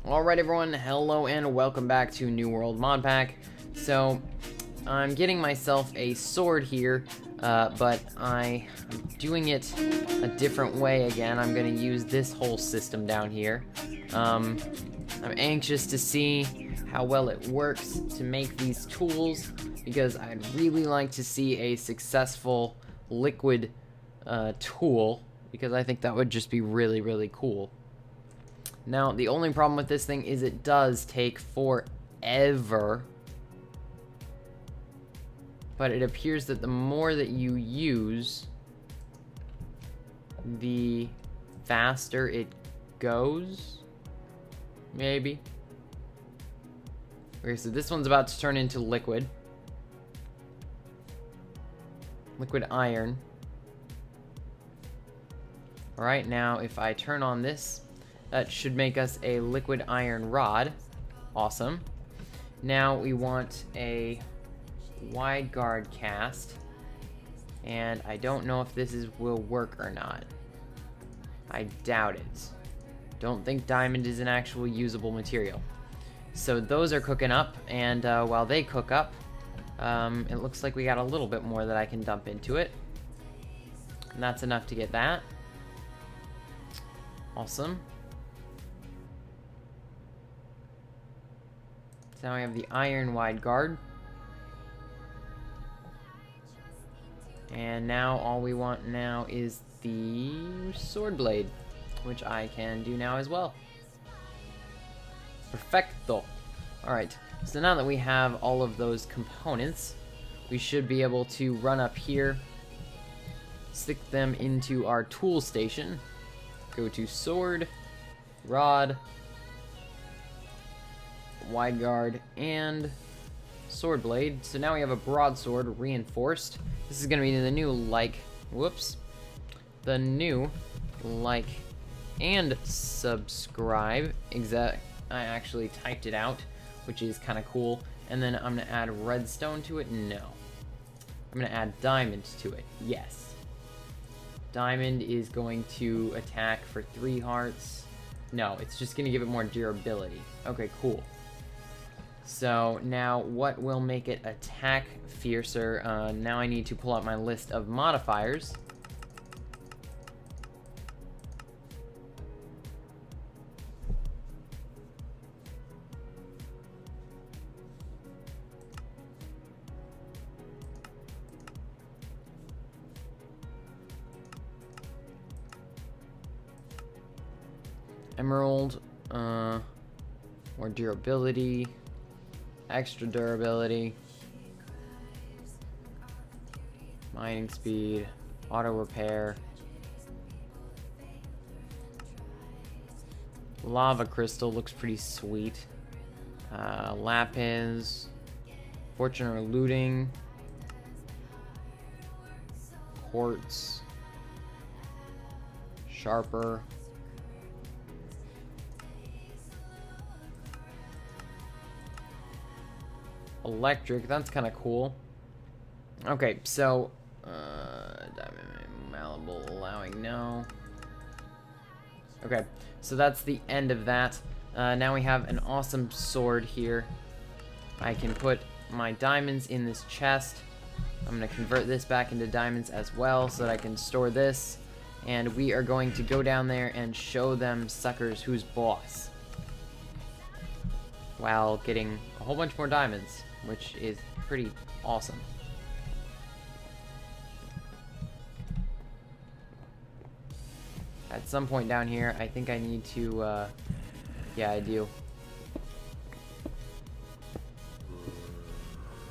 Alright everyone, hello and welcome back to New World Mod Pack. So, I'm getting myself a sword here, but I'm doing it a different way again. I'm going to use this whole system down here. I'm anxious to see how well it works to make these tools, because I'd really like to see a successful liquid tool, because I think that would just be really, really cool. Now, the only problem with this thing is it does take forever. But it appears that the more that you use, the faster it goes. Maybe. Okay, so this one's about to turn into liquid. Liquid iron. Alright, now if I turn on this, that should make us a liquid iron rod. Awesome. Now we want a wide guard cast, and I don't know if this will work or not. I doubt it. Don't think diamond is an actual usable material. So those are cooking up, and while they cook up, it looks like we got a little bit more that I can dump into it, and that's enough to get that. Awesome. So now we have the iron wide guard. And now all we want now is the sword blade, which I can do now as well. Perfecto. Alright, so now that we have all of those components, we should be able to run up here, stick them into our tool station, go to sword, rod, wide guard, and sword blade. So now we have a broadsword reinforced. This is going to be the new the new like and subscribe. I actually typed it out, which is kind of cool. And then I'm going to add redstone to it. No. I'm going to add diamond to it. Yes. Diamond is going to attack for 3 hearts. No, it's just going to give it more durability. Okay, cool. So now what will make it attack fiercer? Now I need to pull out my list of modifiers. Emerald, more durability. Extra durability, mining speed, auto repair, lava crystal looks pretty sweet, lapis, fortune or looting, quartz, sharper, electric, that's kind of cool. Okay, so diamond malleable, allowing no. Okay, so that's the end of that. Now we have an awesome sword here. I can put my diamonds in this chest. I'm going to convert this back into diamonds as well so that I can store this, and we are going to go down there and show them suckers who's boss, while getting a whole bunch more diamonds, which is pretty awesome. At some point down here, I think I need to, yeah, I do.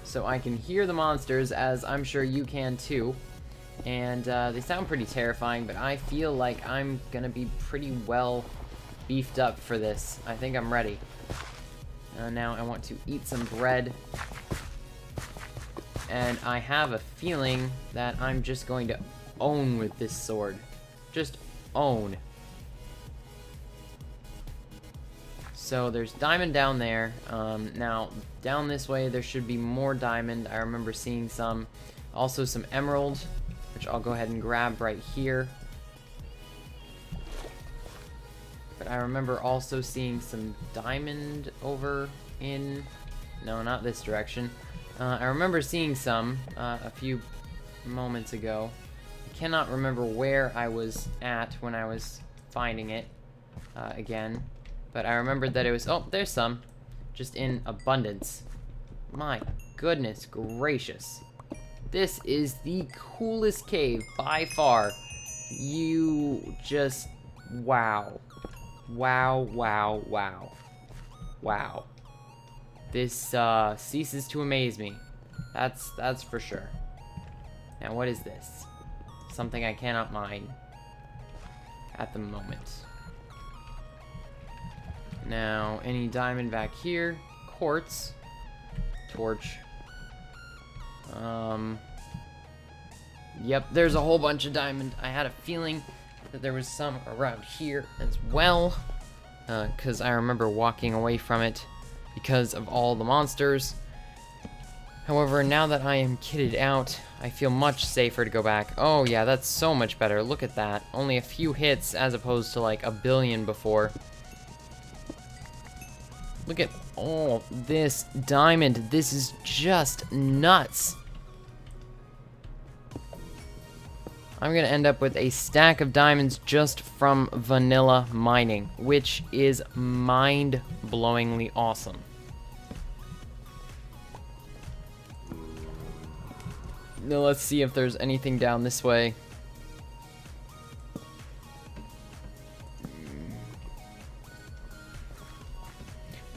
So I can hear the monsters, as I'm sure you can too. And they sound pretty terrifying, but I feel like I'm gonna be pretty well beefed up for this. I think I'm ready. Now I want to eat some bread, and I have a feeling that I'm just going to own with this sword. Just own. So there's diamond down there. Now down this way there should be more diamond. I remember seeing some. Also some emerald, which I'll go ahead and grab right here. But I remember also seeing some diamond over in... No, not this direction. I remember seeing some a few moments ago. I cannot remember where I was at when I was finding it again. But I remembered that it was... Oh, there's some. Just in abundance. My goodness gracious. This is the coolest cave by far. You just... Wow. Wow, wow, wow. Wow. This ceases to amaze me. That's for sure. Now what is this? Something I cannot mine at the moment. Now, any diamond back here? Quartz. Torch. Yep, there's a whole bunch of diamond. I had a feeling that there was some around here as well, because I remember walking away from it because of all the monsters. However, now that I am kitted out, I feel much safer to go back. Oh yeah, that's so much better. Look at that. Only a few hits as opposed to like a billion before. Look at all this diamond. This is just nuts. I'm gonna end up with a stack of diamonds just from vanilla mining, which is mind-blowingly awesome. Now let's see if there's anything down this way.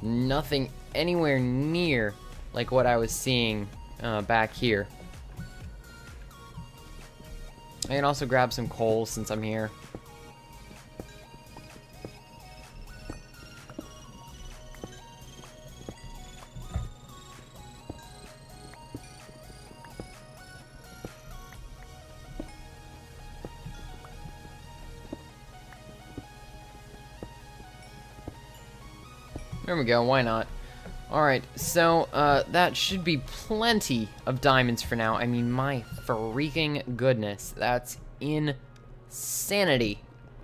Nothing anywhere near like what I was seeing back here. I can also grab some coal since I'm here. There we go, why not? Alright, so that should be plenty of diamonds for now. I mean, my freaking goodness, that's insanity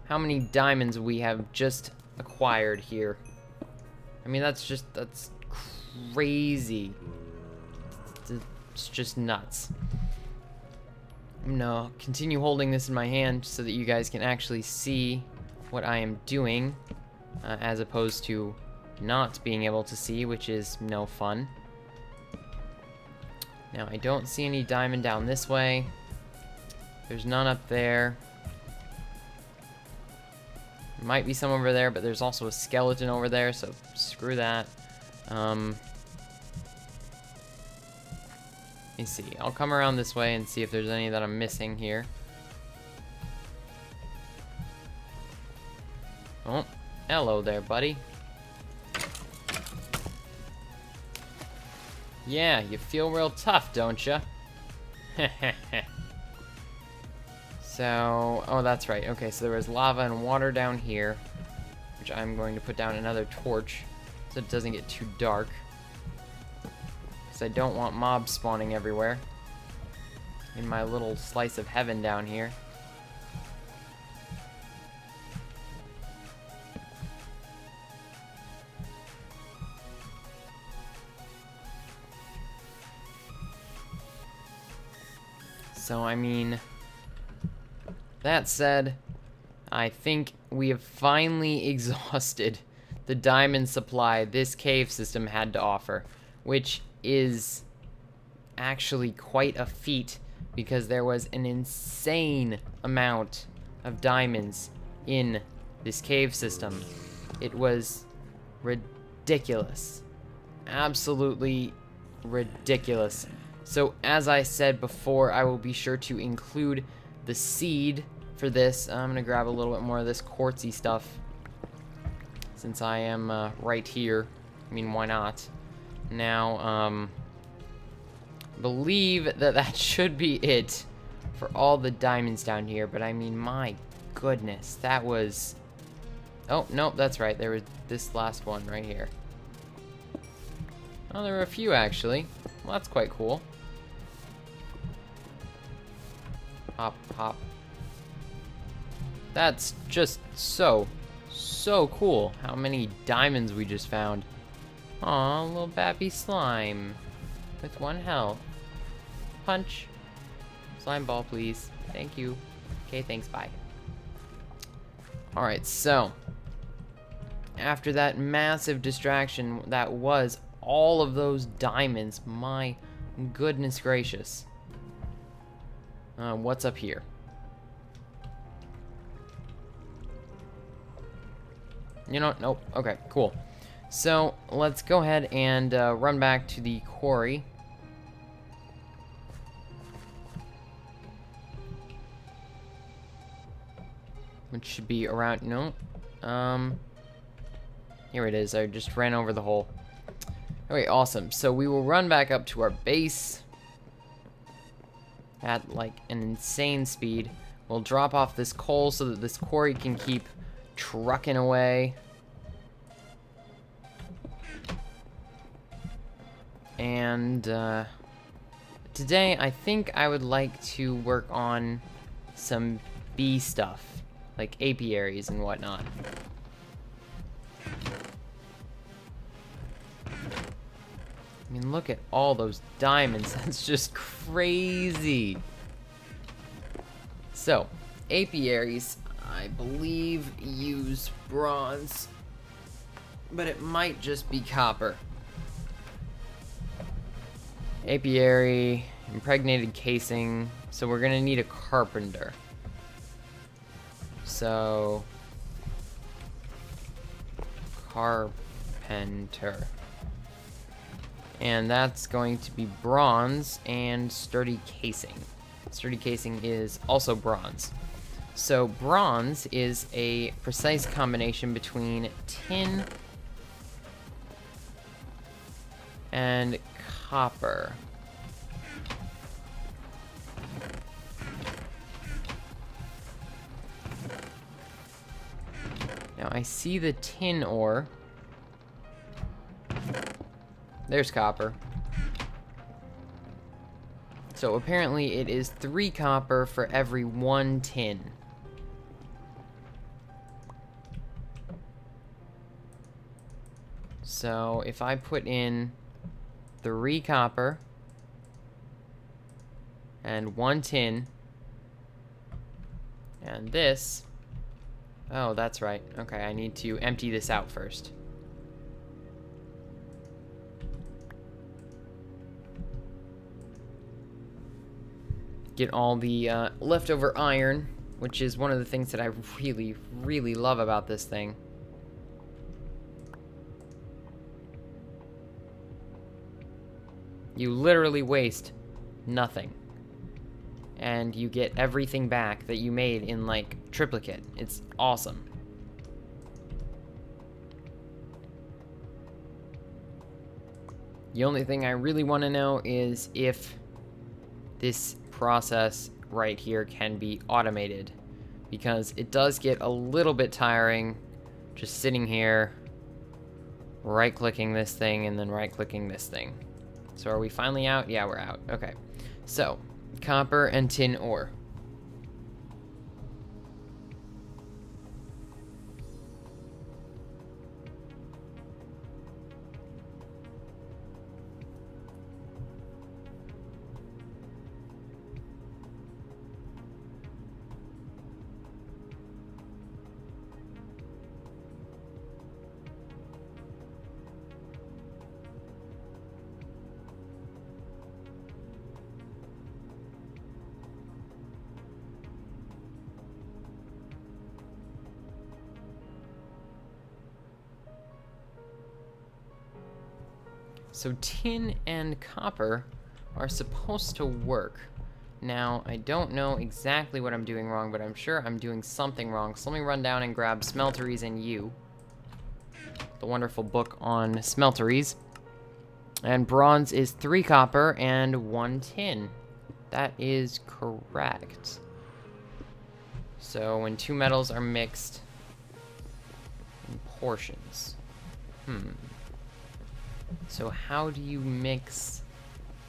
how many diamonds we have just acquired here. I mean, that's crazy. It's just nuts. I'm gonna continue holding this in my hand so that you guys can actually see what I am doing, as opposed to not being able to see, which is no fun. Now, I don't see any diamond down this way. There's none up there. There might be some over there, but there's also a skeleton over there, so screw that. Let me see. I'll come around this way and see if there's any that I'm missing here. Oh, hello there, buddy. Yeah, you feel real tough, don't ya? So, oh, that's right. Okay, so there was lava and water down here, which I'm going to put down another torch so it doesn't get too dark, because I don't want mobs spawning everywhere in my little slice of heaven down here. So, I mean, that said, I think we have finally exhausted the diamond supply this cave system had to offer, which is actually quite a feat because there was an insane amount of diamonds in this cave system. It was ridiculous. Absolutely ridiculous. So, as I said before, I will be sure to include the seed for this. I'm going to grab a little bit more of this quartzy stuff since I am right here. I mean, why not? Now, I believe that should be it for all the diamonds down here. But, I mean, my goodness, that was... Oh, nope, that's right. There was this last one right here. Oh, there were a few, actually. Well, that's quite cool. Hop, hop. That's just so So cool how many diamonds we just found. Aw, little baby slime with 1 health. Punch. Slime ball, please. Thank you. Okay, thanks, bye. Alright, so after that massive distraction that was all of those diamonds, my goodness gracious. What's up here? You know what? Nope. Okay, cool. So let's go ahead and run back to the quarry. Which should be around, no. Here it is. I just ran over the hole. Okay, awesome. So we will run back up to our base at like an insane speed. We'll drop off this coal so that this quarry can keep trucking away. And today I think I would like to work on some bee stuff, like apiaries and whatnot. I mean, look at all those diamonds. That's just crazy. So, apiaries, I believe, use bronze, but it might just be copper. Apiary, impregnated casing, so we're gonna need a carpenter. So, carpenter. And that's going to be bronze and sturdy casing. Sturdy casing is also bronze. So bronze is a precise combination between tin and copper. Now I see the tin ore. There's copper. So apparently it is 3 copper for every 1 tin. So if I put in 3 copper and 1 tin and this, oh, that's right. Okay, I need to empty this out first. Get all the leftover iron, which is one of the things that I really, really love about this thing. You literally waste nothing. And you get everything back that you made in, like, triplicate. It's awesome. The only thing I really want to know is if this process right here can be automated, because it does get a little bit tiring just sitting here right-clicking this thing and then right-clicking this thing. So are we finally out? Yeah, we're out. Okay, so copper and tin ore. So tin and copper are supposed to work. Now, I don't know exactly what I'm doing wrong, but I'm sure I'm doing something wrong. So let me run down and grab Smelteries and You, the wonderful book on smelteries. And bronze is 3 copper and 1 tin. That is correct. So when 2 metals are mixed in portions. So how do you mix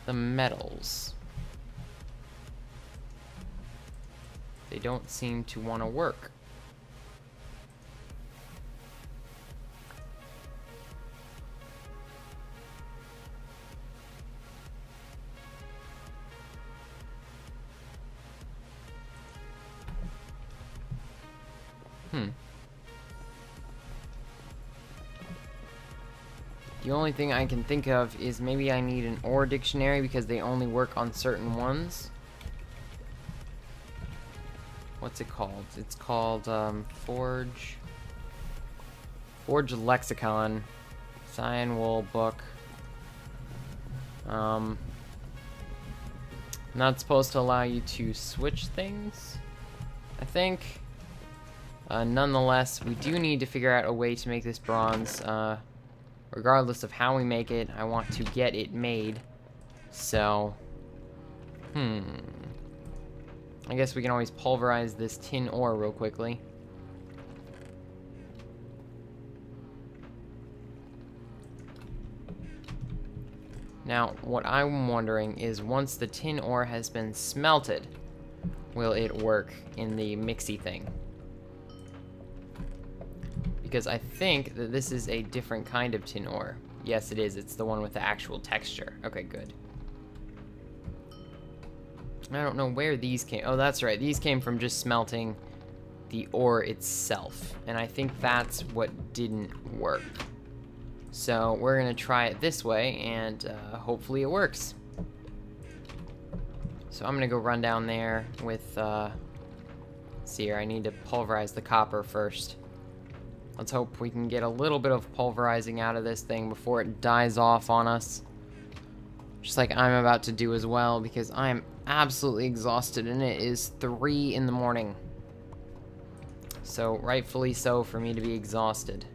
the metals? They don't seem to want to work. The only thing I can think of is maybe I need an ore dictionary because they only work on certain ones. What's it called? It's called Forge Lexicon. Cyan Wool Book. Not supposed to allow you to switch things, I think. Nonetheless, we do need to figure out a way to make this bronze. Regardless of how we make it, I want to get it made. So, I guess we can always pulverize this tin ore real quickly. Now, what I'm wondering is once the tin ore has been smelted, will it work in the mixy thing? Because I think that this is a different kind of tin ore. Yes, it is. It's the one with the actual texture. Okay, good. I don't know where these came. Oh, that's right. These came from just smelting the ore itself. And I think that's what didn't work. So we're going to try it this way, and hopefully it works. So I'm going to go run down there with... let's see here. I need to pulverize the copper first. Let's hope we can get a little bit of pulverizing out of this thing before it dies off on us. Just like I'm about to do as well, because I am absolutely exhausted, and it is 3 in the morning. So rightfully so for me to be exhausted.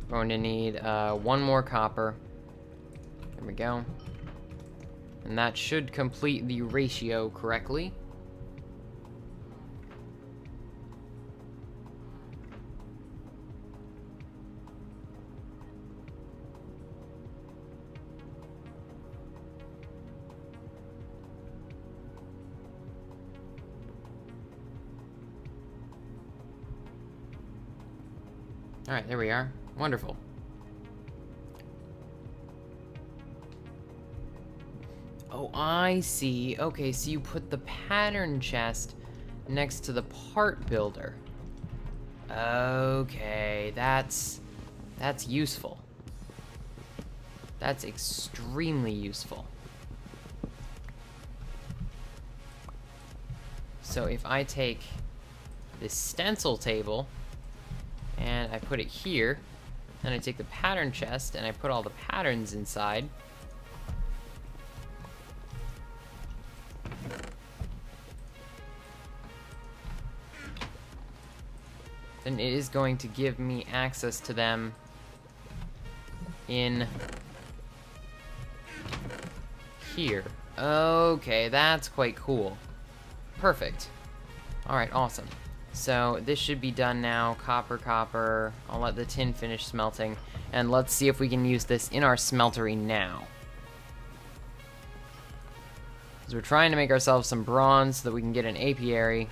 Going to need 1 more copper. There we go. And that should complete the ratio correctly. Alright, there we are. Wonderful. Oh, I see. Okay, so you put the pattern chest next to the part builder. Okay, that's useful. That's extremely useful. So if I take this stencil table and I put it here, then I take the pattern chest and I put all the patterns inside. Then it is going to give me access to them in here. Okay, that's quite cool. Perfect. Alright, awesome. So this should be done now. Copper, copper. I'll let the tin finish smelting. And let's see if we can use this in our smeltery now. Because we're trying to make ourselves some bronze so that we can get an apiary.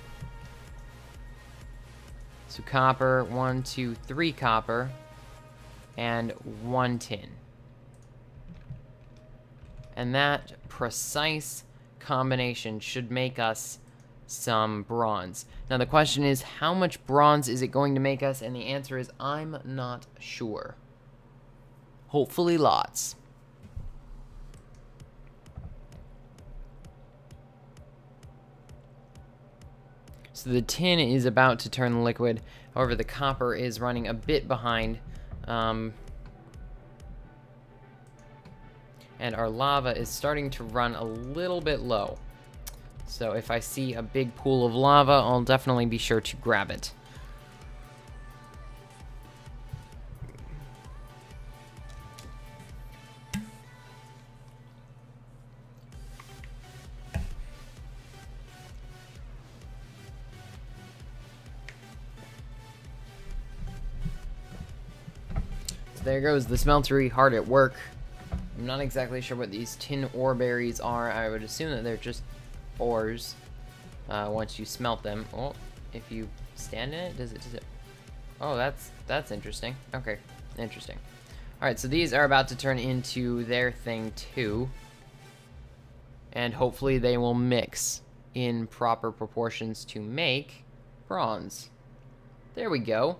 So copper, 1, 2, 3 copper, and 1 tin. And that precise combination should make us some bronze. Now the question is, how much bronze is it going to make us? And the answer is, I'm not sure. Hopefully lots. So the tin is about to turn liquid. However, the copper is running a bit behind. And our lava is starting to run a little bit low. So if I see a big pool of lava, I'll definitely be sure to grab it. So there goes the smeltery, hard at work. I'm not exactly sure what these tin ore berries are. I would assume that they're just ores once you smelt them. Oh, if you stand in it, does it oh, that's interesting. Okay, interesting. Alright, so these are about to turn into their thing too, and hopefully they will mix. in proper proportions to make bronze. There we go.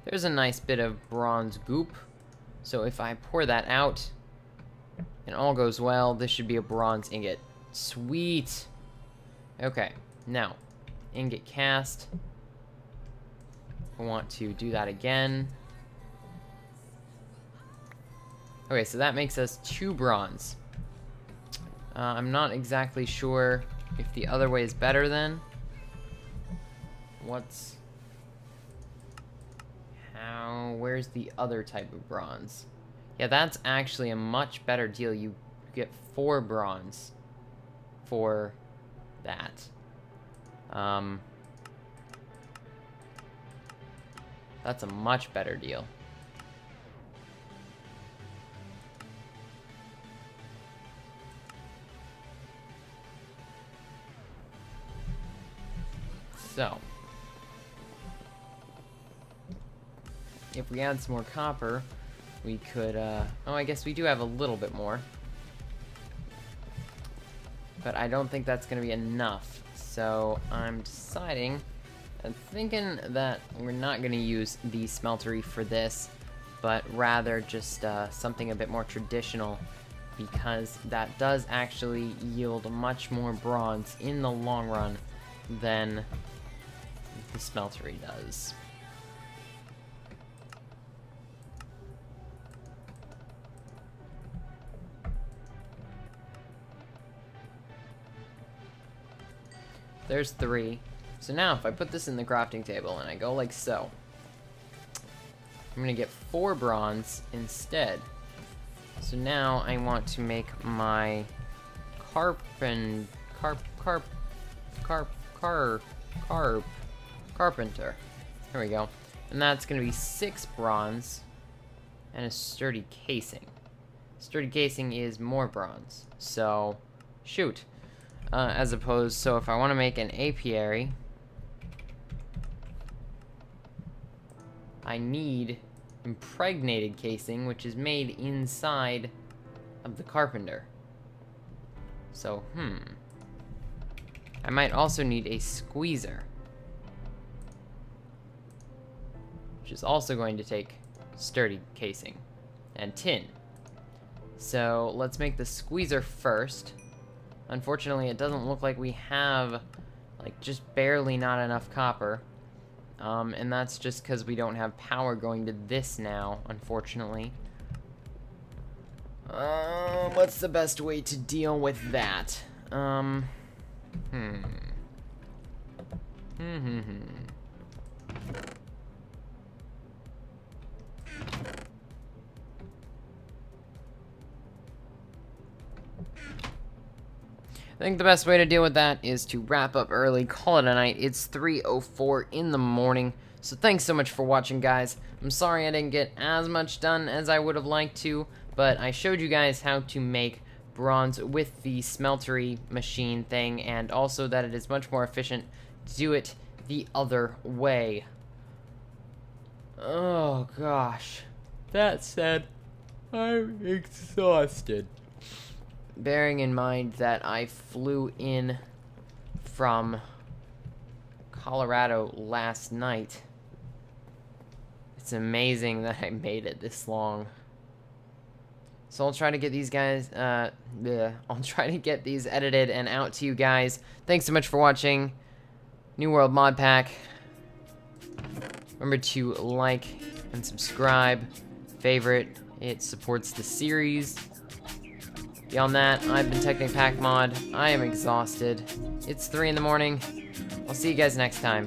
There's a nice bit of bronze goop. So if I pour that out and all goes well, this should be a bronze ingot. Sweet. Okay, now ingot cast. I want to do that again. Okay, so that makes us 2 bronze. I'm not exactly sure if the other way is better then. Where's the other type of bronze? Yeah, that's actually a much better deal. You get 4 bronze for that. That's a much better deal. So, if we add some more copper, we could, oh, I guess we do have a little bit more. But I don't think that's going to be enough. So, I'm deciding, I'm thinking that we're not going to use the smeltery for this, but rather just something a bit more traditional, because that does actually yield much more bronze in the long run than the smeltery does. There's 3. So now if I put this in the crafting table and I go like so, I'm gonna get 4 bronze instead. So now I want to make my carpenter. Here we go. And that's gonna be 6 bronze and a sturdy casing. Sturdy casing is more bronze. So shoot. As opposed, so if I want to make an apiary, I need impregnated casing, which is made inside of the carpenter. So, I might also need a squeezer, which is also going to take sturdy casing and tin. So let's make the squeezer first. Unfortunately, it doesn't look like we have, like, just barely not enough copper. And that's just because we don't have power going to this now, unfortunately. What's the best way to deal with that? I think the best way to deal with that is to wrap up early, call it a night. It's 3:04 in the morning, so thanks so much for watching, guys. I'm sorry I didn't get as much done as I would have liked to, but I showed you guys how to make bronze with the smeltery machine thing, and also that it is much more efficient to do it the other way. Oh gosh. That said, I'm exhausted. Bearing in mind that I flew in from Colorado last night, it's amazing that I made it this long. So I'll try to get these guys, I'll try to get these edited and out to you guys. Thanks so much for watching New World Mod Pack. Remember to like and subscribe, favorite, it supports the series. Beyond that, I've been TechnicPackMod. I am exhausted. It's 3 in the morning. I'll see you guys next time.